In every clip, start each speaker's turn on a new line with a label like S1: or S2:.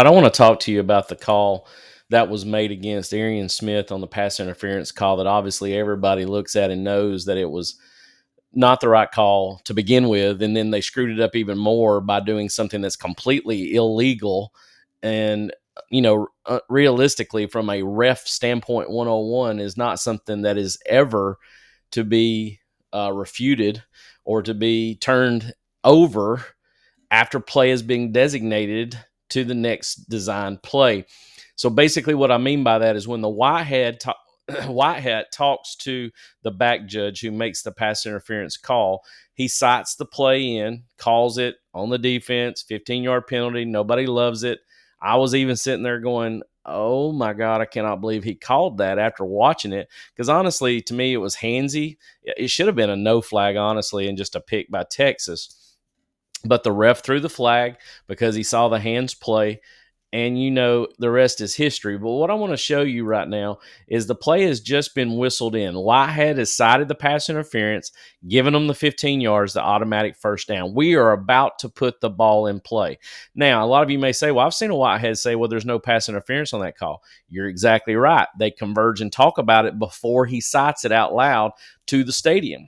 S1: I don't want to talk to you about the call that was made against Arian Smith on the pass interference call that obviously everybody looks at and knows that it was not the right call to begin with. And then they screwed it up even more by doing something that's completely illegal. And, realistically, from a ref standpoint, 101 is not something that is ever to be refuted or to be turned over after play is being designated to the next designed play. So basically, what I mean by that is when the white hat talks to the back judge who makes the pass interference call, he cites the play in, calls it on the defense, 15-yard penalty. Nobody loves it. I was even sitting there going, oh my God, I cannot believe he called that after watching it. Because honestly, to me, it was handsy. It should have been a no flag, honestly, and just a pick by Texas. But the ref threw the flag because he saw the hands play, and the rest is history. But what I want to show you right now is the play has just been whistled in. Whitehead has cited the pass interference, giving them the 15 yards, the automatic first down. We are about to put the ball in play. Now, a lot of you may say, well, I've seen a Whitehead say, well, there's no pass interference on that call. You're exactly right. They converge and talk about it before he cites it out loud to the stadium.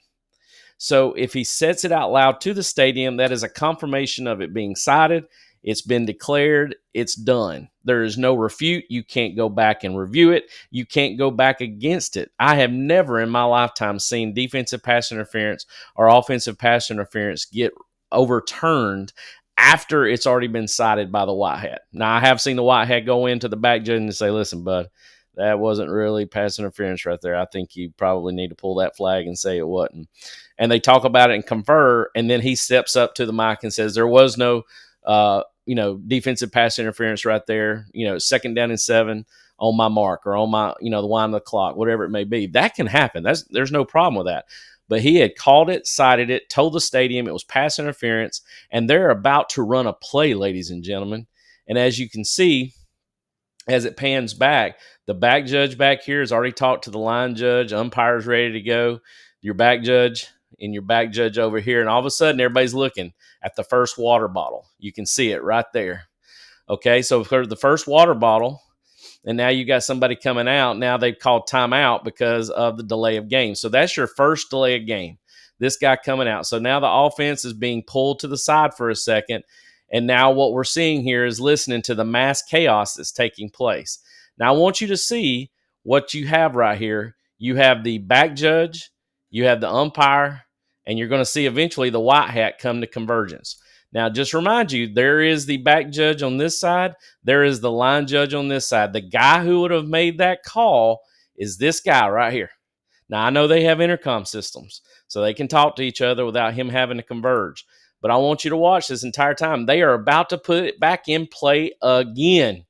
S1: So if he sets it out loud to the stadium, that is a confirmation of it being cited. It's been declared. It's done. There is no refute. You can't go back and review it. You can't go back against it. I have never in my lifetime seen defensive pass interference or offensive pass interference get overturned after it's already been cited by the white hat. Now, I have seen the white hat go into the back judge and say, listen, bud, that wasn't really pass interference right there. I think you probably need to pull that flag and say it wasn't. And they talk about it and confer, and then he steps up to the mic and says there was no, defensive pass interference right there. 2nd down and 7 on my mark or on my, the line of the clock, whatever it may be. That can happen. There's no problem with that. But he had called it, cited it, told the stadium it was pass interference, and they're about to run a play, ladies and gentlemen. And as you can see, as it pans back, the back judge back here has already talked to the line judge. Umpire's ready to go. Your back judge and your back judge over here. And all of a sudden, everybody's looking at the first water bottle. You can see it right there. Okay, so for the first water bottle, and now you got somebody coming out. Now they've called timeout because of the delay of game. So that's your first delay of game. This guy coming out. So now the offense is being pulled to the side for a second. And now what we're seeing here is listening to the mass chaos that's taking place. Now I want you to see what you have right here. You have the back judge, you have the umpire, and you're going to see eventually the white hat come to convergence. Now, just remind you, there is the back judge on this side. There is the line judge on this side. The guy who would have made that call is this guy right here. Now, I know they have intercom systems, so they can talk to each other without him having to converge. But I want you to watch this entire time. They are about to put it back in play again.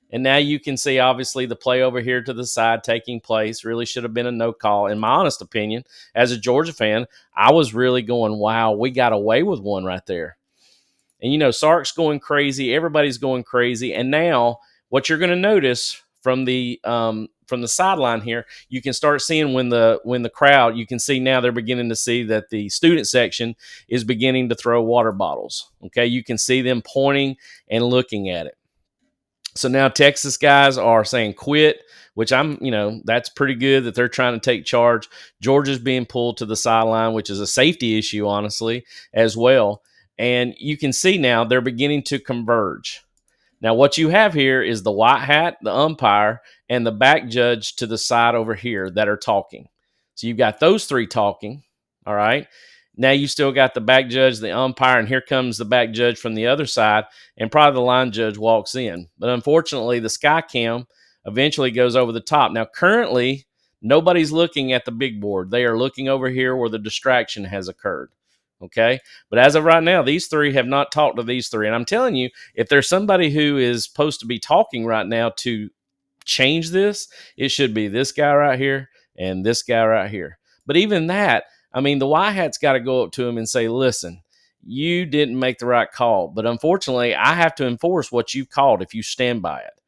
S1: And now you can see, obviously, the play over here to the side taking place. Really should have been a no call. In my honest opinion, as a Georgia fan, I was really going, wow, we got away with one right there. And, Sark's going crazy. Everybody's going crazy. And now what you're going to notice from the sideline here, you can start seeing when the crowd, you can see now they're beginning to see that the student section is beginning to throw water bottles. Okay, you can see them pointing and looking at it. So now Texas guys are saying quit, which that's pretty good that they're trying to take charge. Georgia's being pulled to the sideline, which is a safety issue, honestly, as well. And you can see now they're beginning to converge. Now, what you have here is the white hat, the umpire, and the back judge to the side over here that are talking. So you've got those three talking, all right? Now you still got the back judge, the umpire, and here comes the back judge from the other side, and probably the line judge walks in. But unfortunately, the sky cam eventually goes over the top. Now, currently, nobody's looking at the big board. They are looking over here where the distraction has occurred. Okay. But as of right now, these three have not talked to these three. And I'm telling you, if there's somebody who is supposed to be talking right now to change this, it should be this guy right here and this guy right here. But even that, the white hat's got to go up to him and say, listen, you didn't make the right call. But unfortunately, I have to enforce what you've called if you stand by it.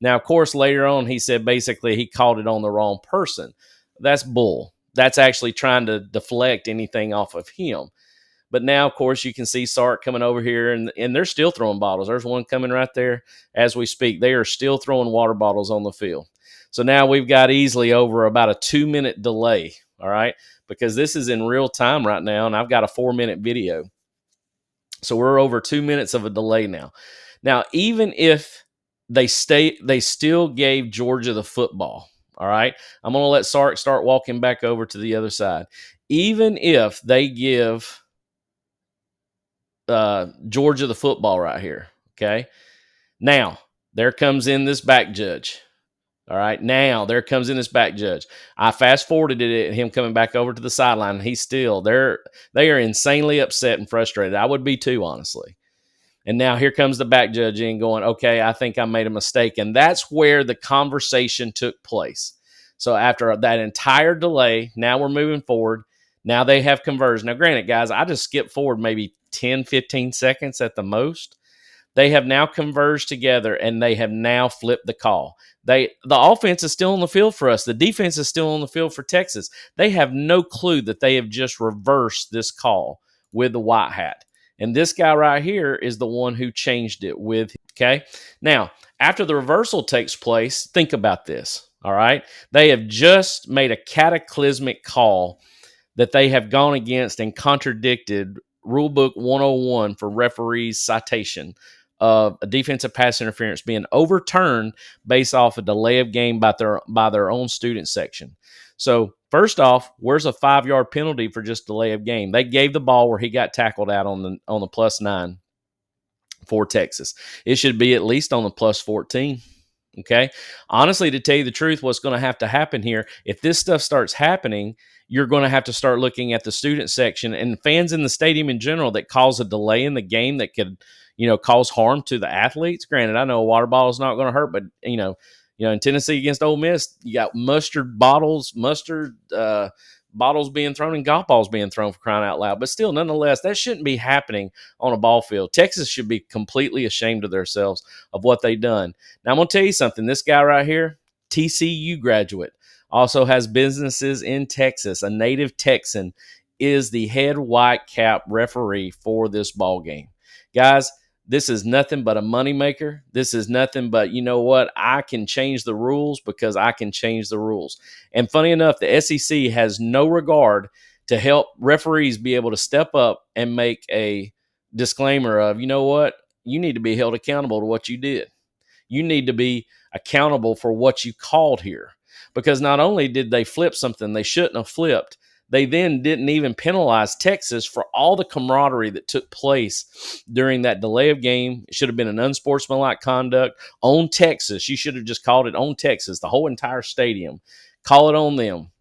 S1: Now, of course, later on, he said basically he called it on the wrong person. That's bull. That's actually trying to deflect anything off of him. But now, of course, you can see Sark coming over here, and they're still throwing bottles. There's one coming right there as we speak. They are still throwing water bottles on the field. So now we've got easily over about a 2-minute delay, all right, because this is in real time right now, and I've got a 4-minute video. So we're over 2 minutes of a delay now. Now, even if they still gave Georgia the football, all right? I'm going to let Sark start walking back over to the other side. Even if they give Georgia the football right here, okay? Now, there comes in this back judge. All right, now there comes in this back judge. I fast forwarded it, him coming back over to the sideline. He's still there. They are insanely upset and frustrated. I would be too, honestly. And now here comes the back judge in going, okay, I think I made a mistake. And that's where the conversation took place. So after that entire delay, now we're moving forward. Now they have converged. Now, granted, guys, I just skipped forward maybe 10, 15 seconds at the most. They have now converged together, and they have now flipped the call. The offense is still on the field for us. The defense is still on the field for Texas. They have no clue that they have just reversed this call with the white hat. And this guy right here is the one who changed it with, okay? Now, after the reversal takes place, think about this, all right? They have just made a cataclysmic call that they have gone against and contradicted Rulebook 101 for referees citation of a defensive pass interference being overturned based off a delay of game by their own student section. So first off, where's a 5-yard penalty for just delay of game? They gave the ball where he got tackled out on the +9 for Texas. It should be at least on the +14. Okay. Honestly, to tell you the truth, what's going to have to happen here, if this stuff starts happening, you're going to have to start looking at the student section and fans in the stadium in general that cause a delay in the game that could, cause harm to the athletes. Granted, I know a water bottle is not going to hurt, but in Tennessee against Ole Miss, you got mustard bottles being thrown and golf balls being thrown, for crying out loud. But still, nonetheless, that shouldn't be happening on a ball field. Texas should be completely ashamed of themselves of what they've done. Now, I'm going to tell you something. This guy right here, TCU graduate, also has businesses in Texas. A native Texan is the head white cap referee for this ball game. Guys, this is nothing but a moneymaker. This is nothing but, you know what? I can change the rules because I can change the rules. And funny enough, the SEC has no regard to help referees be able to step up and make a disclaimer of, you know what? You need to be held accountable to what you did. You need to be accountable for what you called here. Because not only did they flip something they shouldn't have flipped, they then didn't even penalize Texas for all the camaraderie that took place during that delay of game. It should have been an unsportsmanlike conduct on Texas. You should have just called it on Texas, the whole entire stadium. Call it on them.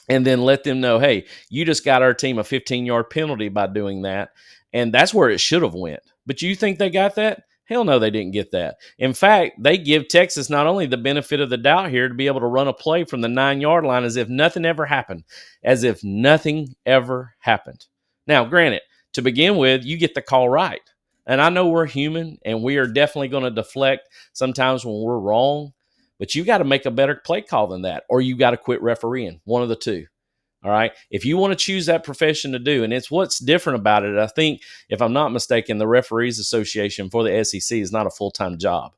S1: And then let them know, hey, you just got our team a 15-yard penalty by doing that. And that's where it should have went. But you think they got that? Hell no, they didn't get that. In fact, they give Texas not only the benefit of the doubt here to be able to run a play from the 9-yard line as if nothing ever happened. As if nothing ever happened. Now, granted, to begin with, you get the call right. And I know we're human, and we are definitely going to deflect sometimes when we're wrong. But you got to make a better play call than that, or you got to quit refereeing, one of the two. All right. If you want to choose that profession to do, and it's what's different about it, I think, if I'm not mistaken, the Referees Association for the SEC is not a full-time job.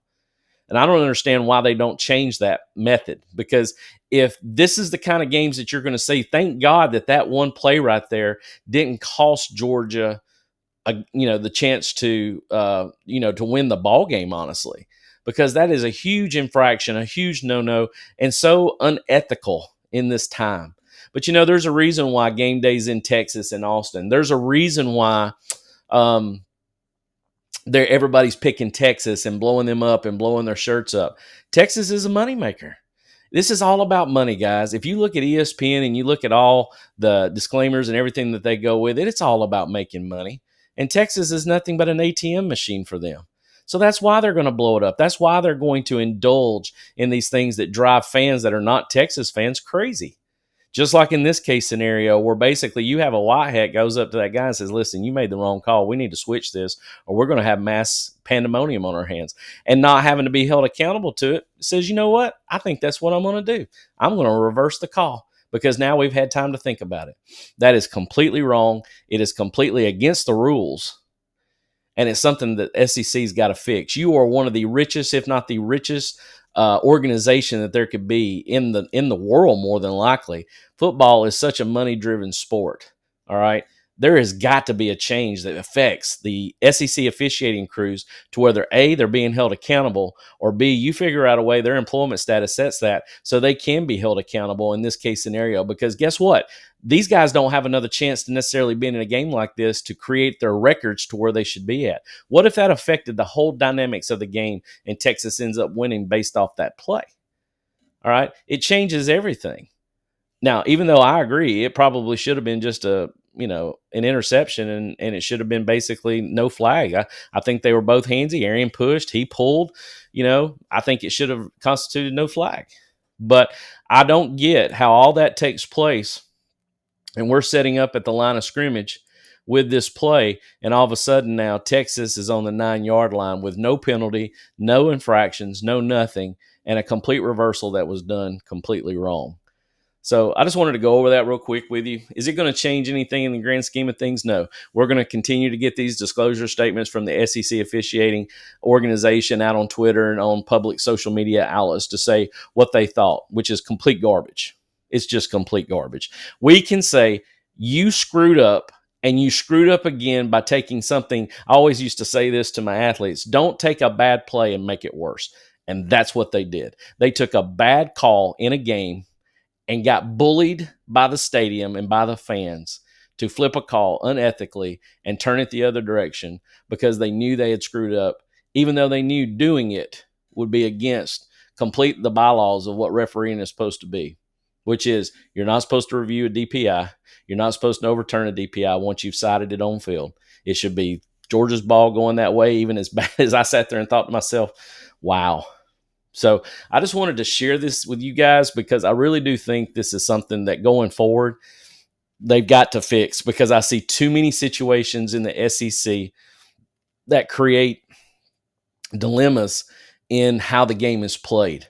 S1: And I don't understand why they don't change that method, because if this is the kind of games that you're going to see, thank God that one play right there didn't cost Georgia, the chance to, to win the ball game, honestly, because that is a huge infraction, a huge no-no, and so unethical in this time. But, there's a reason why game day's in Texas and Austin. There's a reason why everybody's picking Texas and blowing them up and blowing their shirts up. Texas is a moneymaker. This is all about money, guys. If you look at ESPN and you look at all the disclaimers and everything that they go with it, it's all about making money. And Texas is nothing but an ATM machine for them. So that's why they're going to blow it up. That's why they're going to indulge in these things that drive fans that are not Texas fans crazy. Just like in this case scenario where basically you have a white hat goes up to that guy and says, listen, you made the wrong call. We need to switch this or we're going to have mass pandemonium on our hands, and not having to be held accountable to it. Says, you know what? I think that's what I'm going to do. I'm going to reverse the call because now we've had time to think about it. That is completely wrong. It is completely against the rules. And it's something that SEC's got to fix. You are one of the richest, if not the richest, organization that there could be in the world, more than likely. Football is such a money-driven sport. All right. There has got to be a change that affects the SEC officiating crews to whether A, they're being held accountable, or B, you figure out a way their employment status sets that so they can be held accountable in this case scenario. Because guess what? These guys don't have another chance to necessarily be in a game like this to create their records to where they should be at. What if that affected the whole dynamics of the game and Texas ends up winning based off that play? All right. It changes everything. Now, even though I agree, it probably should have been just an interception and it should have been basically no flag. I think they were both handsy. Arian pushed, he pulled, I think it should have constituted no flag. But I don't get how all that takes place and we're setting up at the line of scrimmage with this play, and all of a sudden now Texas is on the 9-yard line with no penalty, no infractions, no nothing, and a complete reversal that was done completely wrong. So I just wanted to go over that real quick with you. Is it going to change anything in the grand scheme of things? No. We're going to continue to get these disclosure statements from the SEC officiating organization out on Twitter and on public social media outlets to say what they thought, which is complete garbage. It's just complete garbage. We can say you screwed up and you screwed up again by taking something. I always used to say this to my athletes, don't take a bad play and make it worse. And that's what they did. They took a bad call in a game and got bullied by the stadium and by the fans to flip a call unethically and turn it the other direction because they knew they had screwed up, even though they knew doing it would be against complete the bylaws of what refereeing is supposed to be, which is you're not supposed to review a DPI. You're not supposed to overturn a DPI once you've cited it on field. It should be Georgia's ball going that way, even as bad as I sat there and thought to myself, wow. So I just wanted to share this with you guys because I really do think this is something that going forward, they've got to fix because I see too many situations in the SEC that create dilemmas in how the game is played.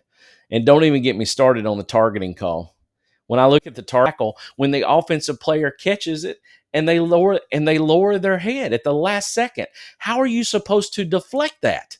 S1: And don't even get me started on the targeting call. When I look at the tackle, when the offensive player catches it and they lower their head at the last second, how are you supposed to deflect that?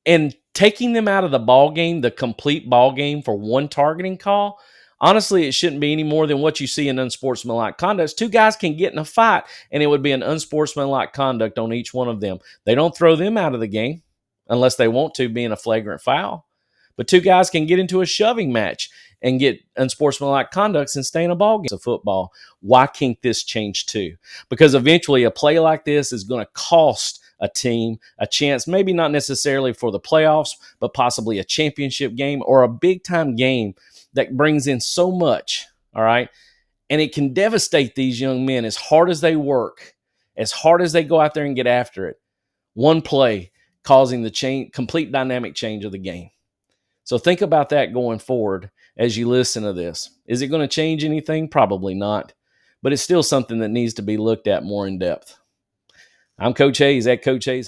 S1: And taking them out of the ball game, the complete ball game for one targeting call, honestly, it shouldn't be any more than what you see in unsportsmanlike conduct. Two guys can get in a fight, and it would be an unsportsmanlike conduct on each one of them. They don't throw them out of the game unless they want to, being a flagrant foul. But two guys can get into a shoving match and get unsportsmanlike conducts and stay in a ball game of football. Why can't this change too? Because eventually a play like this is going to cost a team a chance, maybe not necessarily for the playoffs, but possibly a championship game or a big-time game that brings in so much, all right? And it can devastate these young men as hard as they work, as hard as they go out there and get after it. One play causing the complete dynamic change of the game. So think about that going forward as you listen to this. Is it going to change anything? Probably not. But it's still something that needs to be looked at more in depth. I'm Coach Hayes at Coach Hayes Hudl.